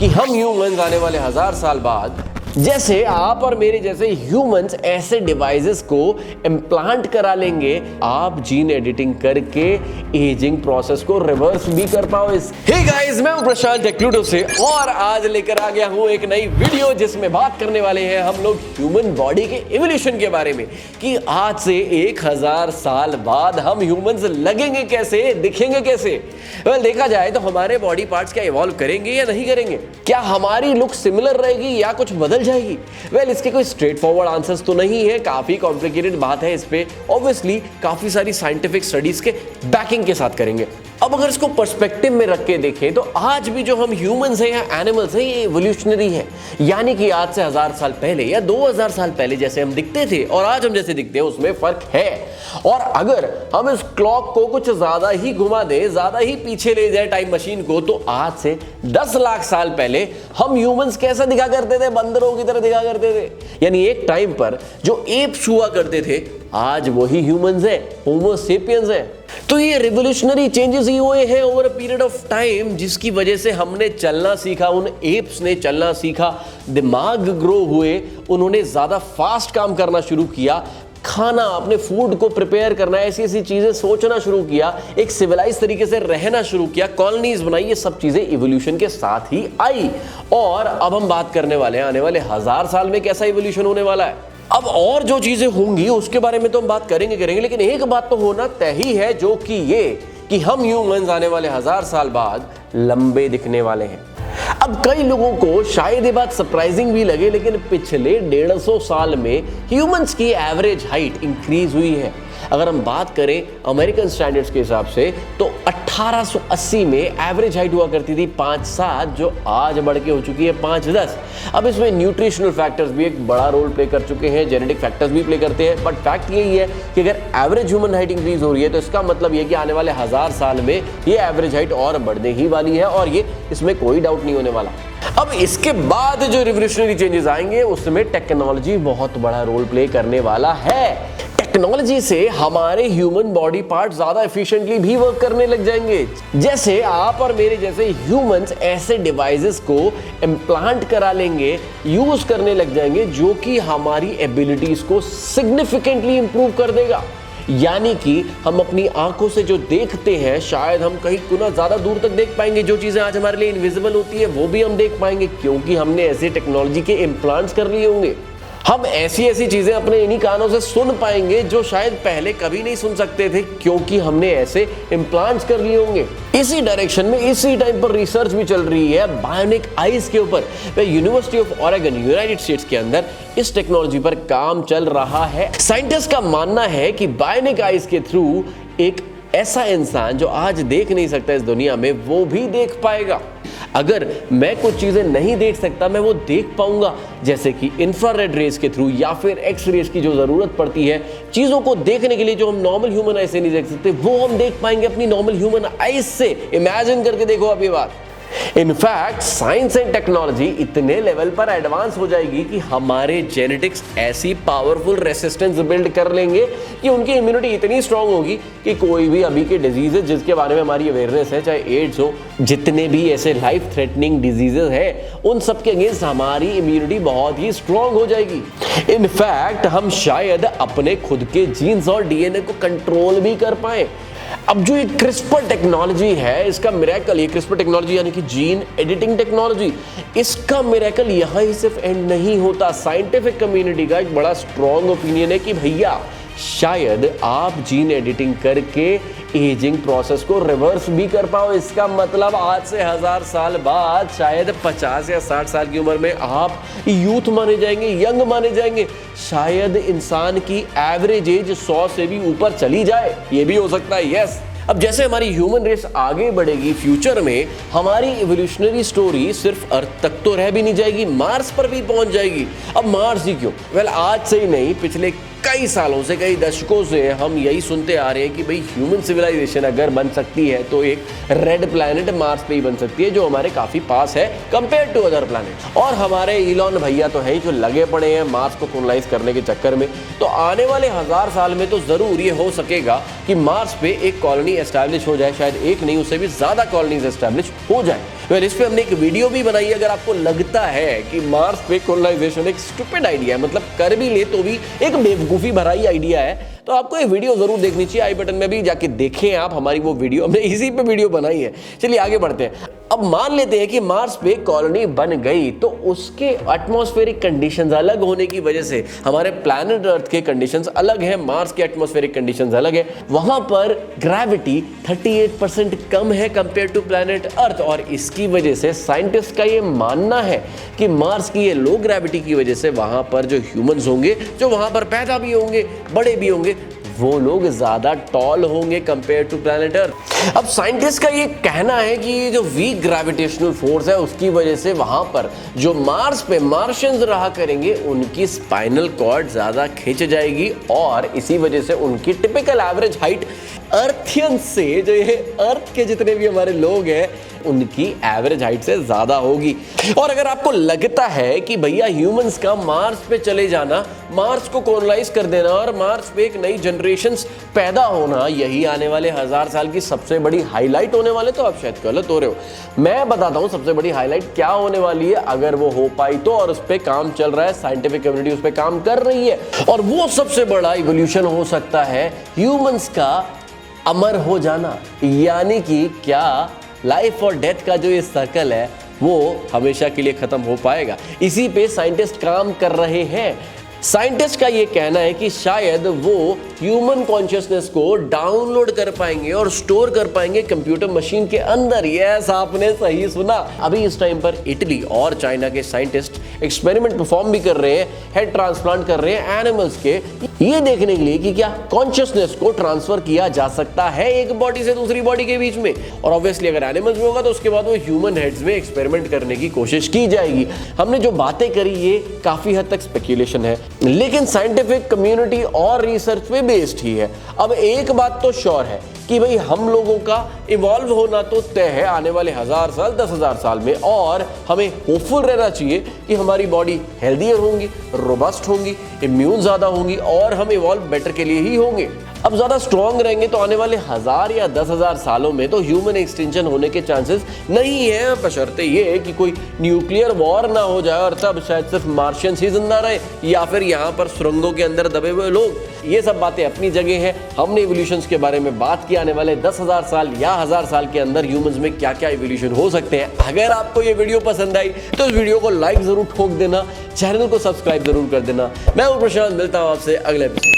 कि हम ह्यूमंस आने वाले 1000 साल बाद जैसे आप और मेरे जैसे ह्यूमंस ऐसे डिवाइसेस को इम्प्लांट करा लेंगे, आप जीन एडिटिंग करके एजिंग प्रोसेस को रिवर्स भी कर पाओ। हे गाइस, मैं हूं प्रशांत टेक्लूडो से और आज लेकर आ गया हूं एक नई वीडियो जिसमें बात करने वाले हैं हम लोग ह्यूमन बॉडी के इवोल्यूशन के बारे में कि आज से 1000 साल बाद हम ह्यूमंस लगेंगे कैसे, दिखेंगे कैसे। देखा जाए तो हमारे बॉडी पार्ट्स क्या इवॉल्व करेंगे या नहीं करेंगे, क्या हमारी लुक सिमिलर रहेगी या कुछ बदल जाएगी। इसके कोई स्ट्रेट फॉरवर्ड आंसर्स तो नहीं है, काफी कॉम्प्लिकेटेड बात है। इस पे ऑब्वियसली काफी सारी साइंटिफिक स्टडीज के बैकिंग के साथ करेंगे। अब अगर इसको पर्सपेक्टिव में रख के देखें तो आज भी जो हम ह्यूमंस हैं या एनिमल्स हैं ये इवोल्यूशनरी है, यानी कि आज से 1000 साल पहले या 2000 साल पहले जैसे हम दिखते थे और आज हम जैसे दिखते हैं उसमें फर्क है। और अगर हम इस क्लॉक को कुछ ज्यादा ही घुमा दें, ज्यादा ही पीछे ले जाए टाइम मशीन को, तो आज से 10 लाख साल पहले हम ह्यूमंस कैसा दिखा करते थे, बंदरों की तरह दिखा करते थे। यानी एक टाइम पर जो एप्स हुआ करते थे आज वही ह्यूमंस है, होमो सेपियंस है। तो ये रिवोल्यूशनरी चेंजेस ही हुए हैं over a period of time, जिसकी वजह से हमने चलना सीखा, उन एप्स ने चलना सीखा, दिमाग ग्रो हुए, उन्होंने ज्यादा फास्ट काम करना शुरू किया, खाना, अपने फूड को प्रिपेयर करना, ऐसी ऐसी चीजें सोचना शुरू किया, एक सिविलाइज तरीके से रहना शुरू किया, कॉलोनीज बनाई। ये सब चीजें इवोल्यूशन के साथ ही आई। और अब हम बात करने वाले हैं आने वाले 1000 साल में कैसा इवोल्यूशन होने वाला है। अब और जो चीजें होंगी उसके बारे में तो हम बात करेंगे, लेकिन एक बात तो होना तय ही है, जो कि ये कि हम ह्यूमंस आने वाले 1000 साल बाद लंबे दिखने वाले हैं। अब कई लोगों को शायद ये बात सरप्राइजिंग भी लगे, लेकिन पिछले 150 साल में ह्यूमंस की एवरेज हाइट इंक्रीज हुई है। अगर हम बात करें अमेरिकन स्टैंडर्ड्स के हिसाब से तो 1880 में एवरेज हाइट हुआ करती थी 5'7", जो आज बढ़ के हो चुकी है 5'10". अब इसमें न्यूट्रिशनल फैक्टर्स भी एक बड़ा रोल प्ले कर चुके हैं, जेनेटिक फैक्टर्स भी प्ले करते हैं, बट फैक्ट यही है कि अगर एवरेज ह्यूमन हाइट इंक्रीज हो रही है तो इसका मतलब ये कि आने वाले 1000 साल में ये एवरेज हाइट और बढ़ने ही वाली है, और ये इसमें कोई डाउट नहीं होने वाला। अब इसके बाद जो रिवोल्यूशनरी चेंजेस आएंगे उसमें टेक्नोलॉजी बहुत बड़ा रोल प्ले करने वाला है। टेक्नोलॉजी से हमारे ह्यूमन बॉडी पार्ट ज्यादा एफिशिएंटली भी वर्क करने लग जाएंगे। जैसे आप और मेरे जैसे ह्यूमंस ऐसे डिवाइसेस को इम्प्लांट करा लेंगे, यूज करने लग जाएंगे, जो कि हमारी एबिलिटीज को सिग्निफिकेंटली इंप्रूव कर देगा। यानी कि हम अपनी आंखों से जो देखते हैं शायद हम कहीं गुना ज्यादा दूर तक देख पाएंगे, जो चीजें आज हमारे लिए इनविजिबल होती है वो भी हम देख पाएंगे, क्योंकि हमने ऐसी टेक्नोलॉजी के इम्प्लांट्स कर लिए होंगे। हम ऐसी ऐसी चीजें अपने इन्हीं कानों से सुन पाएंगे जो शायद पहले कभी नहीं सुन सकते थे, क्योंकि हमने ऐसे इम्प्लांट्स कर लिए होंगे। इसी डायरेक्शन में इसी टाइम पर रिसर्च भी चल रही है बायोनिक आईज के ऊपर। University of Oregon United states के अंदर इस टेक्नोलॉजी पर काम चल रहा है। साइंटिस्ट का मानना है कि बायोनिक आईज के थ्रू एक ऐसा इंसान जो आज देख नहीं सकता इस दुनिया में, वो भी देख पाएगा। अगर मैं कुछ चीजें नहीं देख सकता, मैं वो देख पाऊंगा, जैसे कि इंफ्रारेड रेस के थ्रू या फिर एक्स रेस की जो जरूरत पड़ती है चीजों को देखने के लिए, जो हम नॉर्मल ह्यूमन आई से नहीं देख सकते, वो हम देख पाएंगे अपनी नॉर्मल ह्यूमन आई से। इमेजिन करके देखो अब ये बात। इनफैक्ट साइंस एंड टेक्नोलॉजी इतने लेवल पर एडवांस हो जाएगी कि हमारे जेनेटिक्स ऐसी पावरफुल रेसिस्टेंस बिल्ड कर लेंगे कि उनकी इम्यूनिटी इतनी स्ट्रांग होगी कि कोई भी अभी के डिजीजेस जिसके बारे में हमारी अवेयरनेस है, चाहे एड्स हो, जितने भी ऐसे लाइफ थ्रेटनिंग डिजीजेस हैं, उन सब के अगेंस्ट हमारी इम्यूनिटी बहुत ही स्ट्रांग हो जाएगी। इनफैक्ट हम शायद अपने खुद के जीन्स और डीएनए को कंट्रोल भी कर पाए। अब जो ये क्रिस्पर टेक्नोलॉजी है, इसका मिरेकल, ये क्रिस्पर टेक्नोलॉजी यानी कि जीन एडिटिंग टेक्नोलॉजी, इसका मिरेकल यहाँ ही सिर्फ एंड नहीं होता। साइंटिफिक कम्युनिटी का एक बड़ा स्ट्रॉन्ग ओपिनियन है कि भैया शायद आप जीन एडिटिंग करके एजिंग प्रोसेस को रिवर्स भी कर पाओ। इसका मतलब आज से 1000 साल बाद शायद 50 या 60 साल की उम्र में आप यूथ माने जाएंगे, यंग माने जाएंगे। शायद इंसान की एवरेज एज 100 से भी ऊपर चली जाए, ये भी हो सकता है। यस, अब जैसे हमारी ह्यूमन रेस आगे बढ़ेगी, फ्यूचर में हमारी इवोल्यूशनरी स्टोरी सिर्फ अर्थ तक तो रह भी नहीं जाएगी, मार्स पर भी पहुंच जाएगी। अब मार्स ही क्यों? आज से ही नहीं, पिछले कई सालों से, कई दशकों से हम यही सुनते आ रहे हैं कि भाई ह्यूमन सिविलाइजेशन अगर बन सकती है तो एक रेड प्लैनेट मार्स पे ही बन सकती है, जो हमारे काफी पास है कंपेयर टू अदर प्लैनेट। और हमारे इलॉन भैया तो है ही जो लगे पड़े हैं मार्स को कॉलोनाइज करने के चक्कर में। तो आने वाले 1000 साल में तो जरूर ये हो सकेगा कि मार्स पे एक कॉलोनी एस्टैब्लिश हो जाए, शायद एक नहीं उससे भी ज्यादा कॉलोनीज एस्टैब्लिश हो जाए। इस पे हमने एक वीडियो भी बनाई है। अगर आपको लगता है कि मार्स पे कॉलोनाइजेशन एक स्टूपिड आइडिया है, मतलब कर भी ले तो भी एक बेवकूफ़ी भरा ही आइडिया है, तो आपको ये वीडियो जरूर देखनी चाहिए। आई बटन में भी जाके देखें आप हमारी वो वीडियो, हमने इसी पे वीडियो बनाई है। चलिए आगे बढ़ते हैं। अब मान लेते हैं कि मार्स पे कॉलोनी बन गई, तो उसके एटमॉस्फेरिक कंडीशंस अलग होने की वजह से हमारे प्लैनेट अर्थ के कंडीशंस अलग है, मार्स के एटमॉस्फेरिक कंडीशंस अलग है। वहां पर ग्रेविटी 38% कम है कंपेयर टू प्लैनेट अर्थ, और इसकी वजह से साइंटिस्ट का ये मानना है कि मार्स की ये लो ग्रेविटी की वजह से वहां पर जो ह्यूमंस होंगे, जो वहां पर पैदा भी होंगे, बड़े भी होंगे, वो लोग ज्यादा टॉल होंगे कंपेयर टू प्लैनेट अर्थ। अब साइंटिस्ट का ये कहना है कि जो वीक ग्रेविटेशनल फोर्स है उसकी वजह से वहां पर जो मार्स पे मार्शियंस रहा करेंगे उनकी स्पाइनल कॉर्ड ज्यादा खिंच जाएगी, और इसी वजह से उनकी टिपिकल एवरेज हाइट अर्थियंस से, जो ये अर्थ के जितने भी हमारे लोग हैं, उनकी एवरेज हाइट से ज्यादा होगी। और अगर आपको लगता है कि भैया ह्यूमंस का मार्स पे चले जाना, मार्स को कॉलोनाइज कर देना और मार्स पे एक नई जनरेशंस पैदा होना, यही आने वाले 1000 साल की सबसे बड़ी हाईलाइट होने वाले, तो आप शायद गलत हो रहे हो। मैं बताता हूं सबसे बड़ी हाईलाइट क्या होने वाली है, अगर वो हो पाई तो, और उस पर काम चल रहा है, साइंटिफिक कम्युनिटी उस पर काम कर रही है। और वो सबसे बड़ा इवोल्यूशन हो सकता है ह्यूमंस का अमर हो जाना, यानी कि क्या लाइफ और डेथ का जो ये सर्कल है वो हमेशा के लिए खत्म हो पाएगा। इसी पे साइंटिस्ट काम कर रहे हैं। साइंटिस्ट का ये कहना है कि शायद वो ह्यूमन कॉन्शियसनेस को डाउनलोड कर पाएंगे और स्टोर कर पाएंगे कंप्यूटर मशीन के अंदर। यस, आपने सही सुना। अभी इस टाइम पर इटली और चाइना के साइंटिस्ट एक्सपेरिमेंट परफॉर्म भी कर रहे हैं, हेड ट्रांसप्लांट कर रहे हैं एनिमल्स के, ये देखने के लिए कि क्या कॉन्शियसनेस को ट्रांसफर किया जा सकता है एक बॉडी से दूसरी बॉडी के बीच में। और ऑब्वियसली अगर एनिमल्स में होगा तो उसके बाद वो ह्यूमन हेड्स में एक्सपेरिमेंट करने की कोशिश की जाएगी। हमने जो बातें करी ये काफी हद तक स्पेक्यूलेशन है, लेकिन साइंटिफिक कम्युनिटी और रिसर्च पे बेस्ड ही है। अब एक बात तो श्योर है कि भाई हम लोगों का इवॉल्व होना तो तय है आने वाले 1000 साल 10,000 साल में, और हमें होपफुल रहना चाहिए कि हमारी बॉडी हेल्दियर होंगी, रोबस्ट होंगी, इम्यून ज्यादा होंगी, और हम इवॉल्व बेटर के लिए ही होंगे। अब ज्यादा स्ट्रॉन्ग रहेंगे तो आने वाले 1000 या 10,000 सालों में तो ह्यूमन एक्सटिंक्शन होने के चांसेस नहीं है, बशर्ते ये कि कोई न्यूक्लियर वॉर ना हो जाए और तब शायद सिर्फ मार्शियंस ही जिंदा रहे, या फिर यहाँ पर सुरंगों के अंदर दबे हुए लोग। ये सब बातें अपनी जगह है। हमने इवोल्यूशंस के बारे में बात की, आने वाले 10,000 साल या 1000 साल के अंदर ह्यूमंस में क्या क्या इवोल्यूशन हो सकते हैं। अगर आपको ये वीडियो पसंद आई तो इस वीडियो को लाइक जरूर ठोक देना, चैनल को सब्सक्राइब जरूर कर देना। मैं हूं प्रशांत, मिलता हूं आपसे अगले एपिसोड।